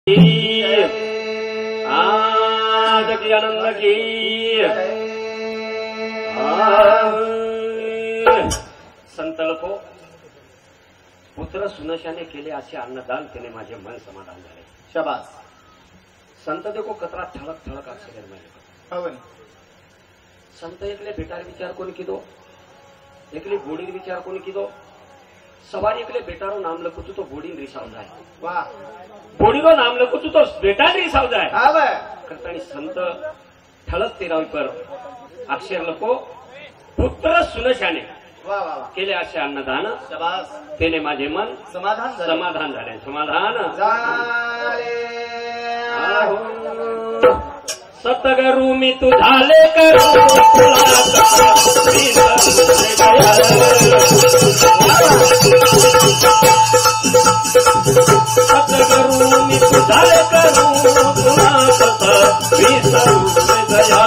आज की आनंद की संत लोको पुत्र सुनशाने केले असे अन्नदान केले माझे मन समाधान झाले. शाबास. संत देखो कतरा ठळक ठळक अक्षर हो. संत एकले बेटार विचार कोणी किदो, एकले बोडीर विचार कोणी किदो. सवारी एकले बेटारो नाम लखुचू तो बोडीन रिसाव जाय. वाह. बोडीरो नाम लखुचू तो बेटा रिसाव जाय. हा बे करतानी संत ठळक तेरावी पर अक्षर लको पुत्र सुनशाने वाह वाह वाह केले असे अन्नदान. शाबास. तेने माझे मन समाधान झाले. समाधान झाले. समाधान झाले. सतगुरु मी तू झाले करू सतगुरु मी तू झाले करू तुला सत विसरू दया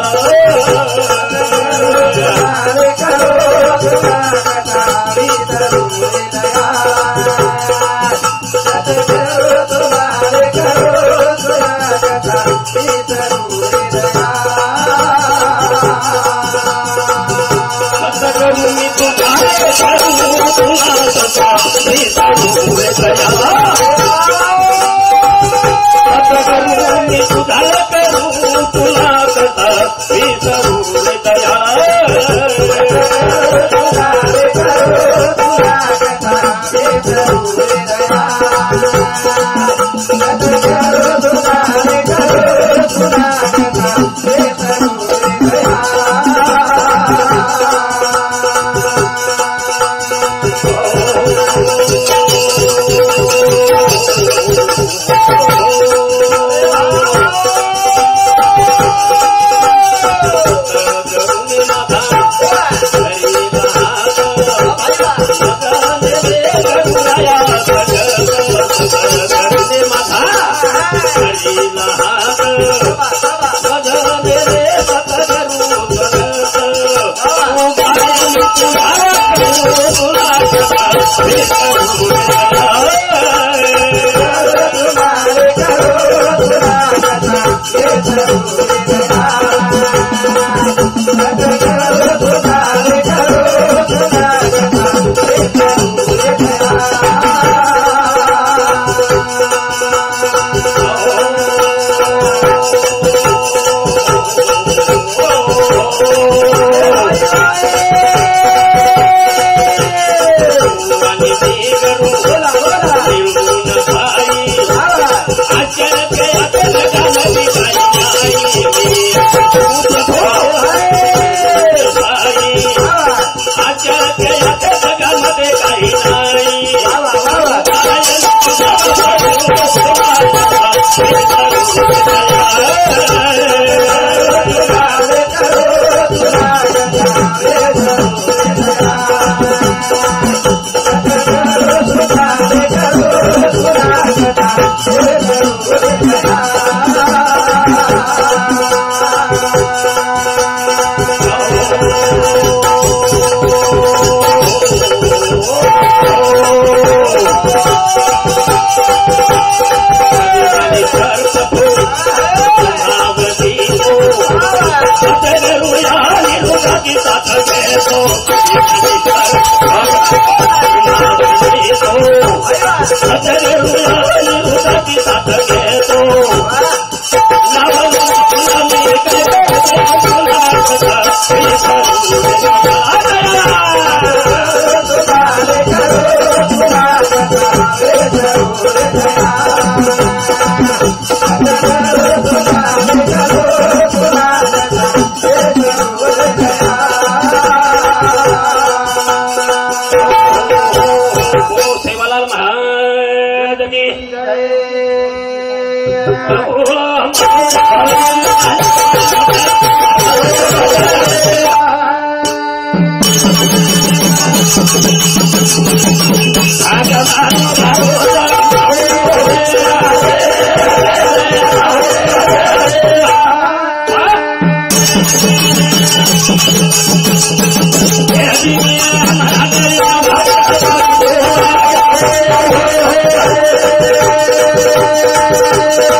Thank you.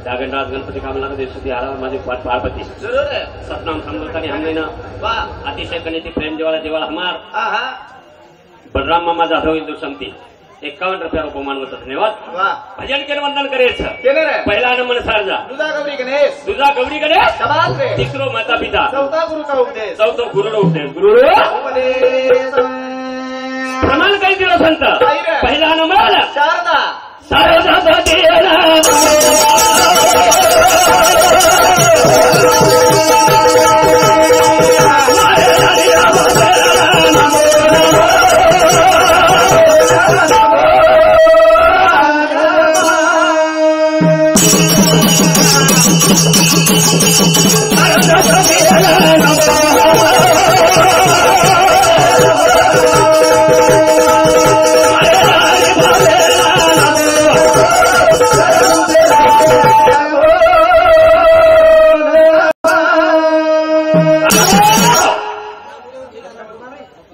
जागनराज गणपती कामला देशुती आला माझे पार्वती जरूर है सतनाम समझौतानी हमने न वाह अतिशय कनेती प्रेम जेवाला जेवाला हमार आहा बलराम मामा जाधव इंदू समती 51 रुपया उपमान होतं धन्यवाद वाह भजन केलं वंदन करायचं केलं रे पहिला नमन सारजा दुधा गौरी गणेश दुजा गौरी गणेश शाबाश रे तिसरो माता पिता चौथा गुरु का उपदेश चौथो गुरु उपदेश गुरु उपदेश प्रमाण काही दिलं संत काही रे. पहिला नमन शारदा सारदा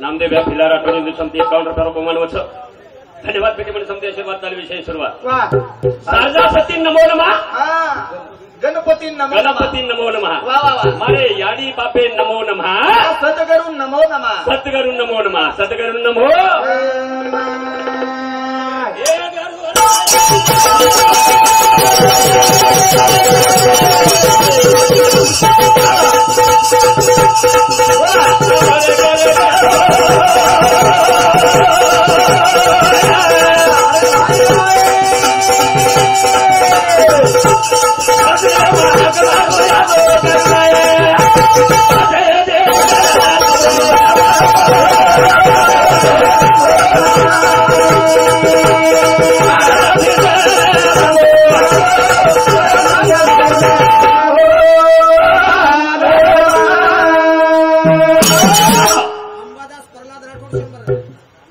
नामदेव या फिला राठोड इंदू समती 51 रुपया उपमान होतं धन्यवाद पेटी म्हणजे समती आशीर्वाद चालू विषय सुरुवात वाह सारजा सती नमो नमः हाँ गणपती नमो नमः गणपती नमो नमः वाह वाह वाह मारे याडी बापे नमो नमः सतगुरु नमो नमः सतगुरु नमो नमः सतगुरु नमो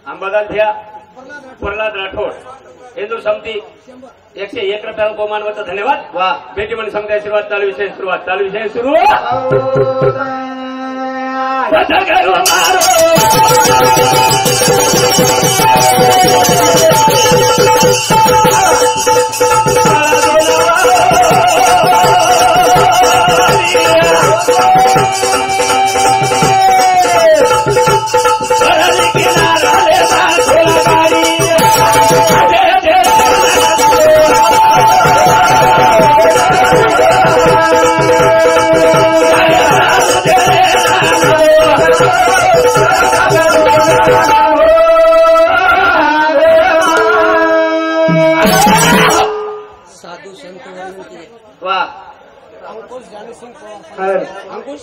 अंबादास भैया प्रल्हाद राठोड हिंदू समती 101 रुपया उपमान होतं धन्यवाद वाह बेटी म्हणजे समती आशीर्वाद चालू विषय सुरुवात चालू विषय सुरू साधु संत विनंती वाह अंकुश जानू सिंह पवार अरे अंकुश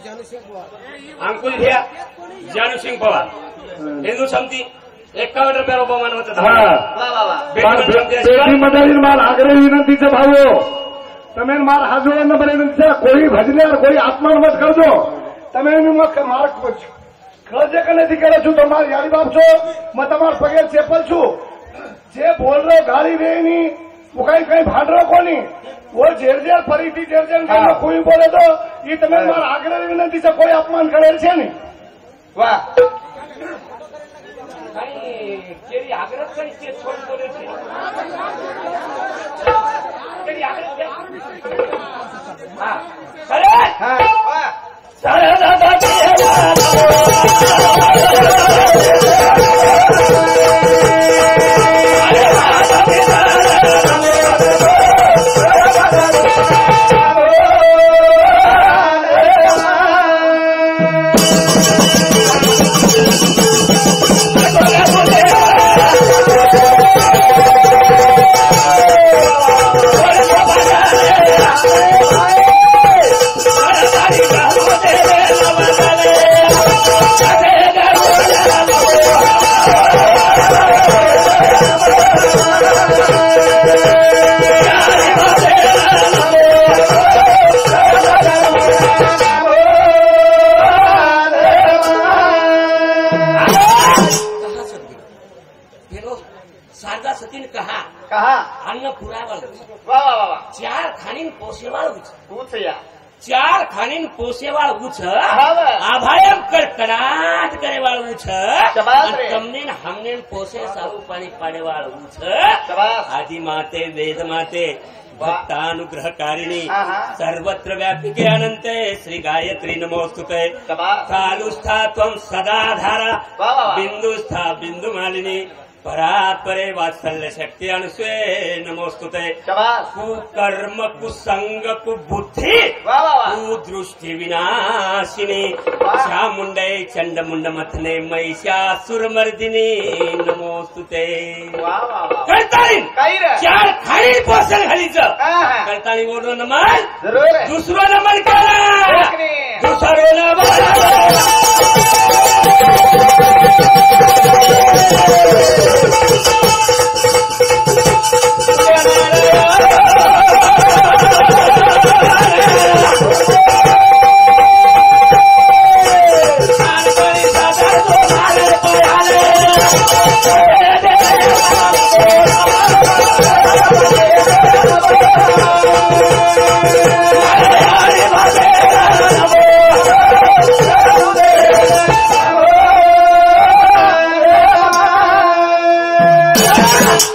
जानू सिंह पवार अंकुश भैया जानू सिंह पवार हिंदू समती 51 रुपया उपमान होतं वाह वाह वाह बेटी म्हणजे समती પેઢી आशीर्वाद મદારી માર આગ્રહ વિનંતી છે ભાવો તમે માર હાથ જોડે વિનંતી છે કોઈ ભજને કોઈ આત્મા મત કરજો તમે એની મત માર કરજે કે નથી કરે છું તમારે યારી બાપ છો मैं તમાર પગે ચેપલ છું જે બોલ રહ્યો ગાડી રે ની वो કઈ ભાંડ રહ્યો કોની वो ઝેર ઝેર ફરીથી ઝેર ઝેર કોઈ બોલે તો એ તમે માર આગ્રહ વિનંતી છે કોઈ અપમાન કરેલ છે ને वाह काही केळी आग्रह काही ते छोड बोले केळी आग्रह हा खरं हा वा शारदा सतीन कहा कहा अन्न पुरावळ वा वा वा वा चार खाणीन पोसेवाळ उच तूच या चार खाणीन पोसेवाळ उच वा. आभायम कडकडाट करेवाळ उच शाबास रे. तमनेन हमनेन पोसे साबू पाणी पाडेवाळ उच शाबास. आदि माते वेद माते भक्तानुग्रहकारिणी हा, हा. सर्वत्र व्यापिके अनंते श्री गायत्री नमोस्तुते शाबास. कालुस्था त्वं सदाधारा वा वा वा. बिंदुस्था बिंदुमालिनी परात्परे वात्सल्य शक्ती अनुस्वे नमोस्तुते शाबास. कुकर्म कुसंग कुबुद्धी वा वा वा. कुदृष्टि विनाशिनी वा. चामुंडे चंडमुंड मथने महिषासुरमर्दिनी नमोस्तुते वा वा वा. करताळीन काही रे चार खाली पोसल घालीचं हा, हा. करताळी बोललो नमन जरूर आहे. दुसरं नमन करा देखणे. दुसरं नमन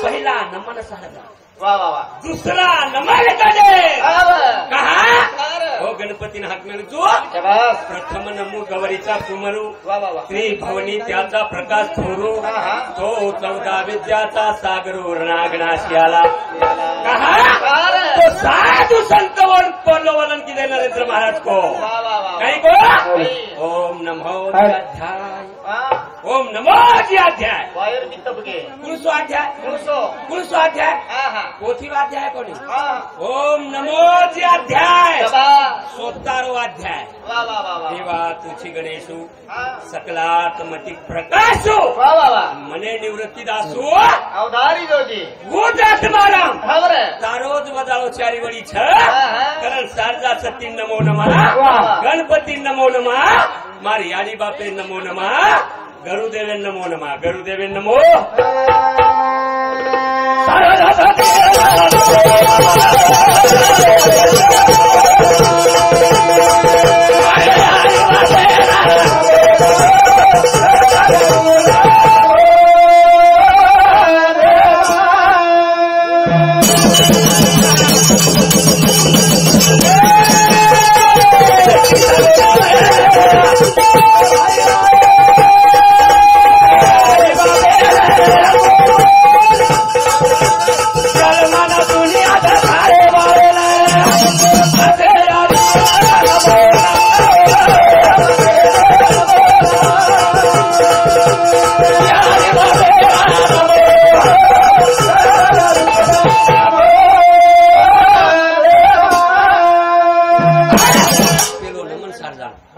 पहिला नमन सहजा वा वा वा. दुसरा नमन कदे वा वा. कहा कार. हो गणपतीने हाक मिळू जो शाबास. प्रथम नमू गौरीचा सुमरू वा वा वा. त्रिभवनी त्याचा प्रकाश थोरू हा, हा. तो 14 विद्याचा सागरू रणागणाशी आला कहा कार. तो साधु संत वर्णन की नरेंद्र महाराज को वा वा वा. काही को काही. ओम नमो अध्याय हा. ओम नमो अध्याय वायर बित्त बघे. कुणसो अध्याय कुणसो. कुणसो अध्याय हा हा. पोथी अध्याय कोणी हा. ओम नमो अध्याय शाबास. 17 अध्याय वा वा वा वा. देवा तुझी गणेशू हा. सकलात्मती प्रकाशो वा वा वा. मने निवृत्ती दासो अवधारी जोजी. गोदात्माराम खबर आहे. तारोज बजाओ चारी वडी छ हा. कारण शारदा सती नमो नमा वाह. गणपती नमो नमा मारी याडी बापे नमो नमा गरुदेवे नमो नमा गरुदेवे नमो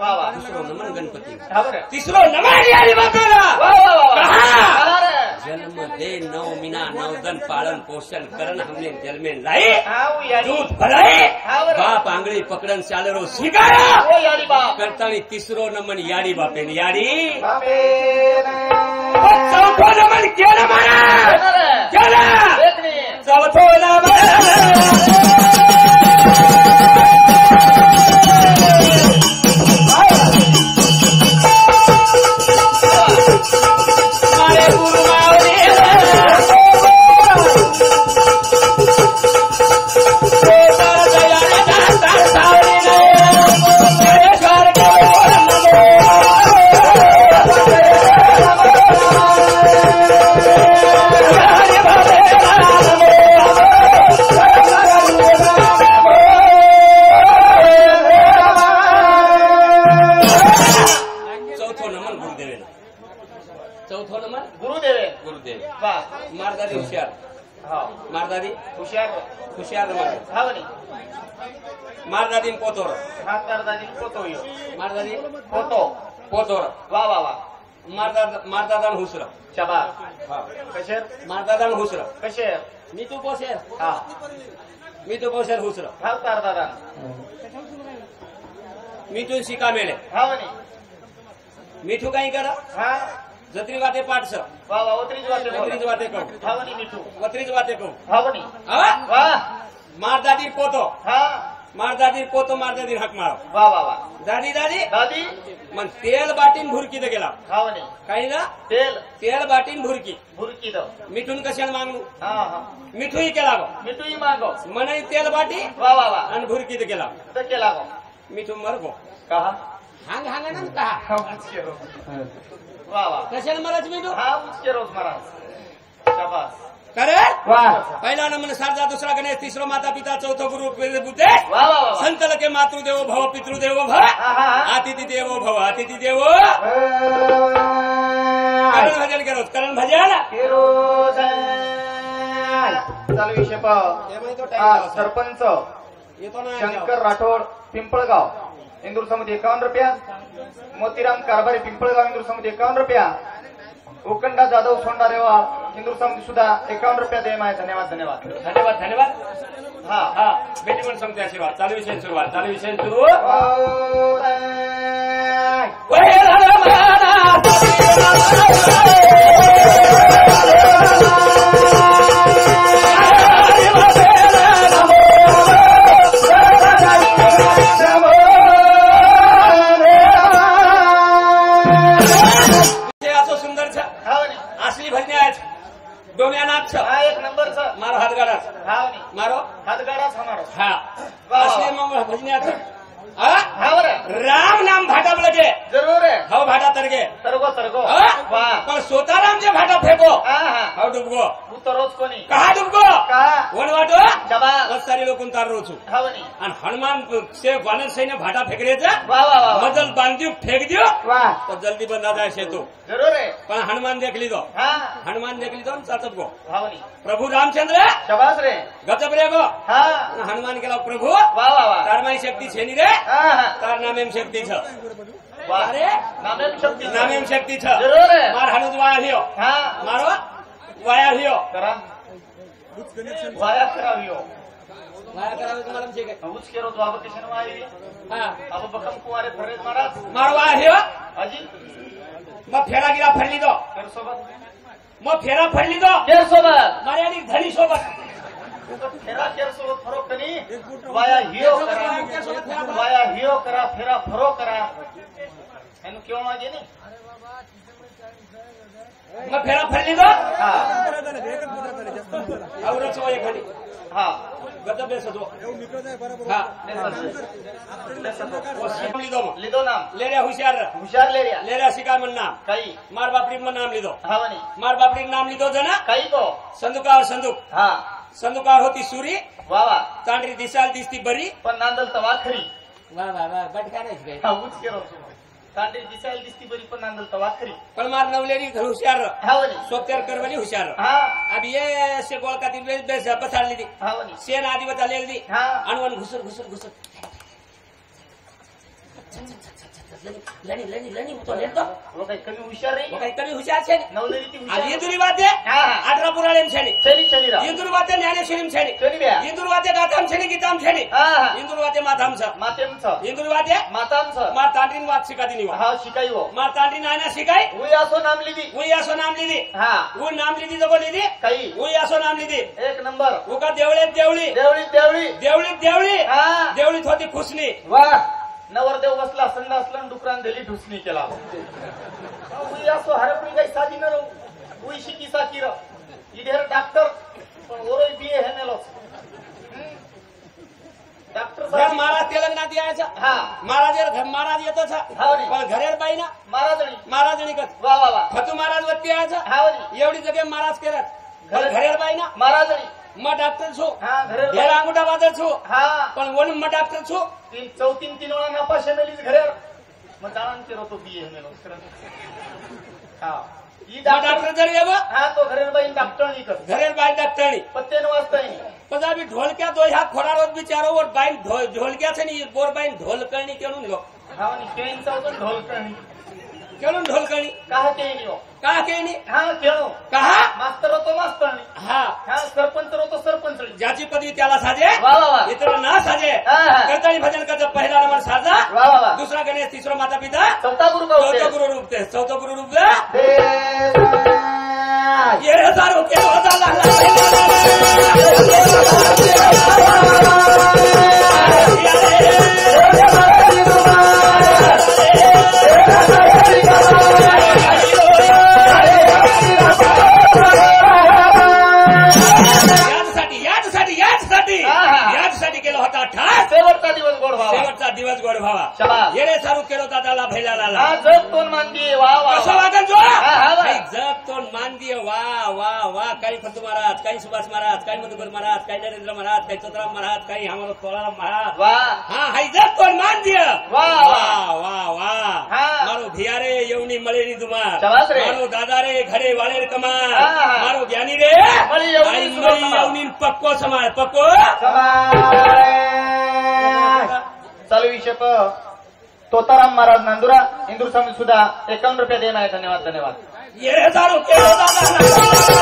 वा वा. दुसरो नमन गणपती खबर आहे. तिसरो नमन याडी बापेला वा वा वा वा. कहा? खबर आहे. जन्म दे 9 मीना 9 दिन पालन पोषण करण हमने जल में लाई हा उ याडी. दूध भराई हा बरं. बाप आंगળી पकडन चालरो स्वीकारा ओ याडी बाप. करतानी तिसरो नमन याडी बापेन याडी बापे चौथो नमन केलं म्हणा खबर आहे. केलं देखणे. चौथो नमन मारे दे वा मारदादी हुशार हा मारदादी हुशार हुशार मार हा म्हणे मारदादी पोतोर हात दादी पोतो यो मारदादी पोतो पोतोर वा वा वा मारदादान हुसर शबा कशेर मारदादान हुसर कशेर मी तू पोसेर हा मी तू पोसेर हुसर हा दादा मी तू शिका मेळे हा म्हणे मिठू काही करा हा जत्री वाटे पाठस वा वा ओत्रीज वाटे बोल वत्रीज वाटे कहू हा म्हणे मिठू वत्रीज वाटे कहू हा म्हणे हा वा मारदादी पोतो हा मारदादी पोतो मारदादी हाक मारो वा वा वा दादी दादी दादी मग तेल बाटीन भुरकी दे गेला हा म्हणे काही ना तेल तेल बाटीन भुरकी बुरकी दो मिठून कशाला मागू हा हा मिठूही केला गो मिठूही मागो मनाई तेल बाटी वा वा वा आणि भुरकी दे गेला तर केला गो मिठू मर गो कहा हांग हांग ना कहा हा उचके रोज वा वा कशाला मराच मिठू हा उचके रोज महाराज शाबास करे वा पहिला नंबर शारदा दुसरा गणेश तिसरा माता पिता चौथो गुरु बुते वा वा वा संतल के मातृदेव भव पितृदेव भव हा हा अतिथि देवो भव अतिथि देवो करण भजन करो करण भजन चालू विषय पाव सरपंच येतो ना शंकर राठोड पिंपळगाव इंदूर समिती 51 रुपया मोतीराम कारभारी पिंपळगाव इंदूर समिती 51 रुपया उकंडा जाधव सोंडारेवा इंदूर समिती सुद्धा 51 रुपया देय आहे धन्यवाद धन्यवाद धन्यवाद धन्यवाद हा हा बेटी पण सांगते आशीर्वाद चालू विषय सुरुवात चालू विषय सुरू असं सुंदर छ असली भजने आहेत डोम्यानाथ छ हा एक नंबरचा मारो हातगाडा हा मारो हातगाडाच हमारो हा वा. असली मग भजने आहेत हा हा बरं राम नाम भाटा लगे जरूर आहे हो भाटा तरगे तरगो तरगो हा? वा पण स्वतःरामचे भाटा फेको हा हा हो डुबगो तू तर रोज कोणी कहा डुबगो का वन वाटो शबा बस सारी लोक तार रोचू हा म्हणे आणि हनुमान से वानर सैन्य भाटा फेकरेचा वा वा वा मजल बांधिव फेक दियो वा तो जल्दी बंदा जाय शेतो जरूर आहे पण हनुमान देखली दो हा हनुमान देखली दो चाचप गो हा म्हणे प्रभु रामचंद्र शबास रे गजब रे गो हा हनुमान केला प्रभु वा वा वा तार माई शक्ती छेनी रे हा हा तार नामेम शक्ती छ वा अरे नामेम शक्ती नामेम शक्ती छ जरूर आहे मार हनुज वाया हियो हा मारो वाया हियो करा वाया करावियो वाया करावे तुम्हाला ठीक आहे उच केरो द्वाब किशन वाई हा अब बखम कुमारे फरेज महाराज मारो वाया हियो अजी मग फेरा गिरा फडली दो कर सोबत मग फेरा फडली दो केर सोबत मारे आणि धनी सोबत फेरा केर सोबत फरक कनी वाया हियो करा वाया हियो करा फेरा फरो करा एनु क्यों मागे नी मग फेरा फडली दो हा आवरच वय खाली हा गजब बेस दो हा लिदो मग लिदो नाम ले रे हुशार हुशार ले रिया ले रे शिका मन नाम काही मार बापरी मन नाम लिदो हा म्हणे मार बापरी नाम लिदो जना काही को संदुकार संदूक हा संदुकार होती सुरी वा वा तांडरी दिसाल दिसती बरी पण नांदल तवा खरी वा वा वा बटका नाही काय हा उच केरो तांडे दिसायला दिसती बरी पण नांदल तवा खरी पण मार नवलेली हुशार हा म्हणे सोप्यार करवली हुशार हा अब ये से गोळकातील बेस बेस बसाडली ती हा म्हणे शेन आधी बचालेली ती हा अनवन घुसर घुसर घुसर लणी लणी लणी तो लेतो वो काही कमी हुशार रे वो काही कमी हुशार छे नवलेली ती आ हुशार इंदुरी वाते हा हा 18 पुराणेम छेनी चली चली रा इंदुरी वाते ज्ञानेश्वरीम छेनी चली ब्या इंदुरी वाते गाताम छेनी गीताम छेनी हा हा इंदुरी वाते माताम छ मातेमच इंदुरी वाते मातामच मार तांडीन वात शिकाती निवा हा शिकाई वो मार तांडीन आना शिकाई उई असो नाम लिदी उई असो नाम लिदी हा वो नाम लिदी जगो लिदी काही उई असो नाम लिदी एक नंबर उका देवळे देवळी देवळी देवळी देवळी देवळी हा देवळीत होती खुसनी वा नवरदेव बसला संदा असला डुकरान दिली ढुसणी केला उई असो हरपणी काही साधी न रो उई शिकी साकी र इधर डॉक्टर पण ओरोय बीए है नेलोस डॉक्टर घर साहेब महाराज तेलंगणात यायचा हा महाराज महाराज येतच हा रे. पण घरेर बाई ना महाराजणी महाराजणी कच वा वा वा फतू महाराज वरती यायचा हा वरी एवढी जगे महाराज करत पण घरेर बाई ना महाराजणी मग डॉक्टर छो हा घरे ढेर अंगुठा बादर छो हा पण वन मग डॉक्टर छो तीन वेळा नापाशे मेलीच घरे मग जाणार केलो तो बीए मेलो हा डॉक्टर जर येव हा तो घरेर बाई डॉक्टर कर घरेर बाई डॉक्टरनी पत्ते न वाजता पण अभी ढोलक्या तो ह्या खोडारोज बिचारो वर बाईन ढोलक्या છે ને બોર બાઈન ઢોલકણી કેનું લો हा केळी चावतो ढोल करणी કેનું ઢોલકણી कहा केळी का केनी हा खेळो कहा मास्तर होतो मास्तरणी हा हा सरपंच होतो सरपंच ज्याची पदवी त्याला साजे वा वा वा इतर ना साजे हा, हा. करताळी भजन करता पहिला नंबर साजा वा वा वा दुसरा गणेश तिसरा माता पिता चौथा गुरु का चौथा होते गुरु रूप ते चौथा गुरु रूप ये हजारों के होता यासाठी केला होता ठास शेवटचा दिवस गोड व्हावा शेवटचा दिवस गोड व्हावा शाबास. येणे सारू केलो दादाला भैलाला हा जग तोंड मानती वा वा कसं वा. वागन जो हा, वा. काही जग तोंड मान दिए वा वा वा काही फतू महाराज काही सुभाष महाराज काही मधुकर महाराज काही नरेंद्र महाराज काही चतुराम महाराज काही हमारो तोलाराम महाराज वा हा हाई जग तोंड मान दिए वा, वा वा वा हा. मारो भियारे येवनी मळेनी दुमार शाबास रे. मारो दादा रे घडे वाळे कमार हा, हा. मारो ज्ञानी रे मळी येवनी आई सुरो मळी कमार. येवनी पक्को समार पक्को चालू विषय तोताराम महाराज नांदुरा इंदूर स्वामी सुद्धा 51 रुपये देणं आहे धन्यवाद धन्यवाद ये दारू केलो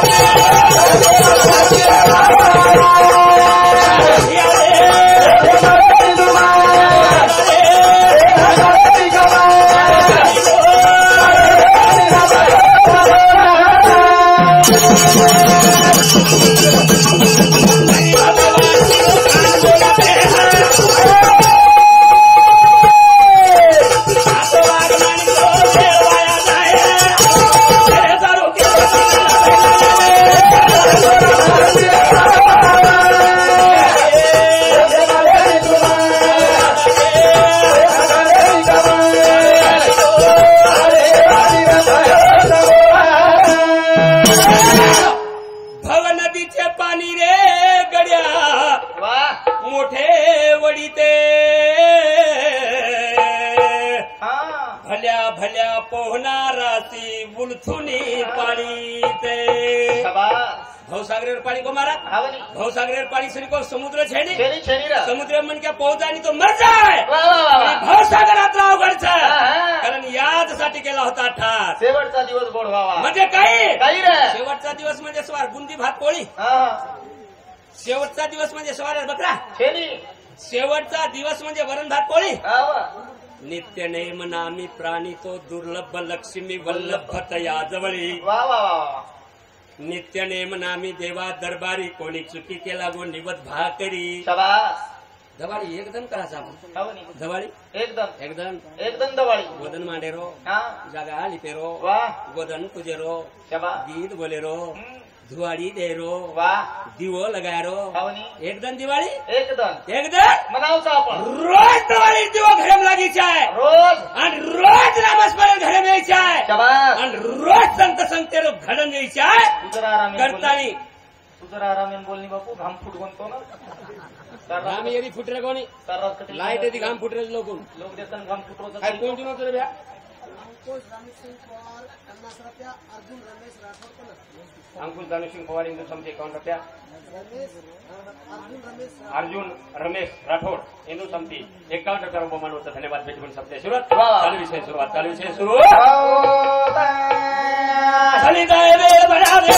भवसागरेर पाणी को मारा भवसागरेर पाणी सरी को समुद्र छेनी समुद्र मन क्या पहुंचानी तो मर जाय भवसागरात अवघड कारण यादसाठी केला होता ठास शेवटचा दिवस गोड व्हावा म्हणजे काही काही रे शेवटचा दिवस म्हणजे स्वार बुंदी भात पोळी शेवटचा दिवस म्हणजे स्वार बकरा शेवटचा दिवस म्हणजे वरण भात पोळी नित्य नेम नामी प्राणी तो दुर्लभ लक्ष्मी वल्लभ तया जवळी वा वा वा नित्य नेम नामी देवा दरबारी कोणी चुकी केला गो निवत भाकरी शाबास दवाळी एकदम करायचा आपण दवाळी एकदम एकदम एकदम दवाळी गोदन मांडेरो जागा लिपेरो वा गोदन पूजेरो शाबास गीत बोलेरो धुआड़ी देरो वा दिवो लगारो एकदम दिवाळी एकदम एकदम मनावचा आपण रोज दिवाळी दिवो घरेम लागायची आहे रोज आणि रोज नामस्मरण घरे यायचे आहे शाबास आणि रोज संत संगतेरो घडण यायचे आहे तुझरा आराम करतानी तुझरा आराम बोलनी बापू घाम फुटवून तो ना घाम येरी फुटरे कोणी लाईट येते घाम फुटरे लोक देतात घाम फुटवत काय कोण नव्हतं रे भ्या अंकुश दानसिंग पवार इंदू समते 51 रुपया अर्जुन रमेश राठोड इंदू समती 51 रुपया बहुमान होतं धन्यवाद भेटून सबसे सुरुवात चालू विषय सुरू खाली जाय रे बडा अरे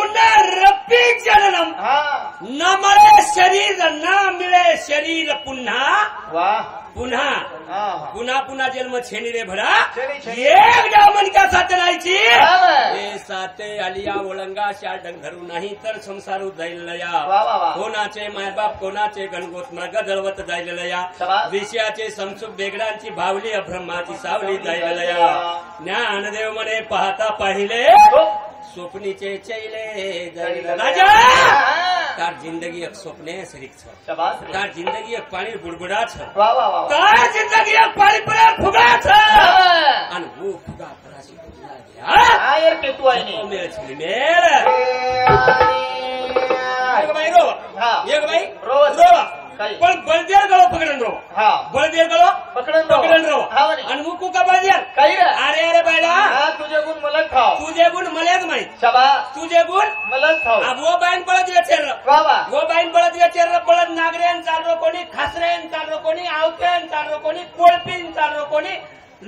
पुनरपि जननम हा न मिळे शरीर न मिळे शरीर पुन्हा वा पुन्हा हा पुन्हा पुन्हा जन्म छेनी रे भडा छेनी, छेनी. एकदा मनका साथ राहायची हा. हे साथे आलिया ओळंगा शा डंगरू नाही तर संसारू जाईल लया वा वा वा कोणाचे मायबाप कोणाचे गणगोत मृग जळवत जाईल लया शाबास. विषयाचे संसुख बेगडांची भावली अभ्रमाची सावली जाईल लया ज्ञानदेव म्हणे पाहता पाहिले स्वप्नीचे चैले जाईल राजा तार जिंदगी एक स्वप्ने सरीक छ शाबास रे. तार जिंदगी एक पाणी बुडबुडा छ वा वा वा वा. तार जिंदगी एक पाणी पडे फुगा छ हा. आणि वो फुगा पराशी फुगा गया हा यार केतू आहे नी. ओ मेरे छली मेरे एक बाई रो हा. एक बाई रोवत. रोवा काही. पण बळदेर गलो पकडन रो हा बळदेर गलो पकडन रो. हा म्हणे. आणि मुकू का बळदेर काही रे. अरे अरे बायला हा तुझे गुण मला खाव तुझे गुण मलाच माहित शाबास तुझे गुण मला खाव अब वो बाईन बळद वेचेर वा वा वो बाईन बळद वेचेर बळद नागरेन चालरो कोणी खासरेन चालरो कोणी आवतेन चालरो कोणी कोळपीन चालरो कोणी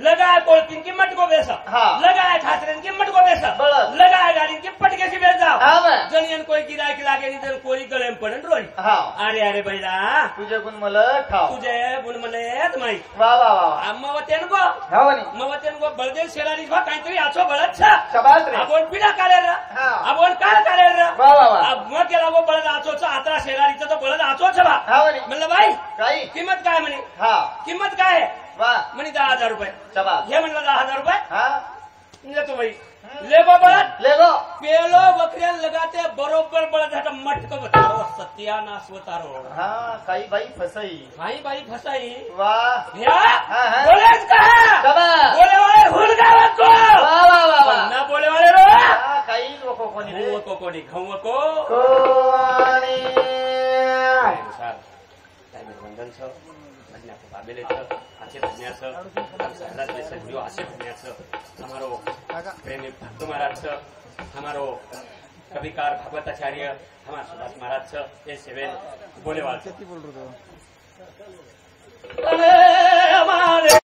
लगाय कोळपीन की मटको बेसा हा. लगाय खासरेन की मटको बेसा बळद. लगाय गाडी की पटकेसी बेस जाओ हा वा. जनियन कोई गिरायक लागे नहीं तर कोई गळे पडन रोई हा अरे अरे बैला तुझे गुण मला खाव तुझे गुण मलेत माहित वा वा वा वा. मवतेन गो हा म्हणे. मवतेन गो बळदेव शेलारी बा काहीतरी आछो बळद छ शाबास रे. आपण पिढा काढेल हा. आपण काय काढेल वा वा वा. मग केला गो बळद आचोच आता शेलारीचा तो बळद आचोच बा हा म्हणे. म्हणलं बाई काही किंमत काय म्हणे हा किंमत काय आहे वा म्हणे 10,000 रुपये शाबास हे म्हणलं 10,000 रुपये हा लेतो बाई ले गो बळद ले गो पेलो बकऱ्या लगाते बरोबर बळद हटा मटक बतारो सत्यानाश बतारो हा काही बाई फसई भाई बाई फसाई वा ह्या हा, हा. बोलेच का शाबास बोले वाले हुलगा को वा वा वा वा. ना बोले वाले रो हा, काही लोक कोणी रे. घाऊ को कोणी खाऊ को कोणी अनुसार टाइमर बंधन छ भन्याको भाबेले छ आशे भन्या छ सहलाजले सजियो आशे भन्या छ हमारो प्रेमी भक्त महाराज छ हमारो कविकार भागवताचार्य हमार सुभाष महाराज छ ये सेवेन बोलेवाल छ। अरे हमारे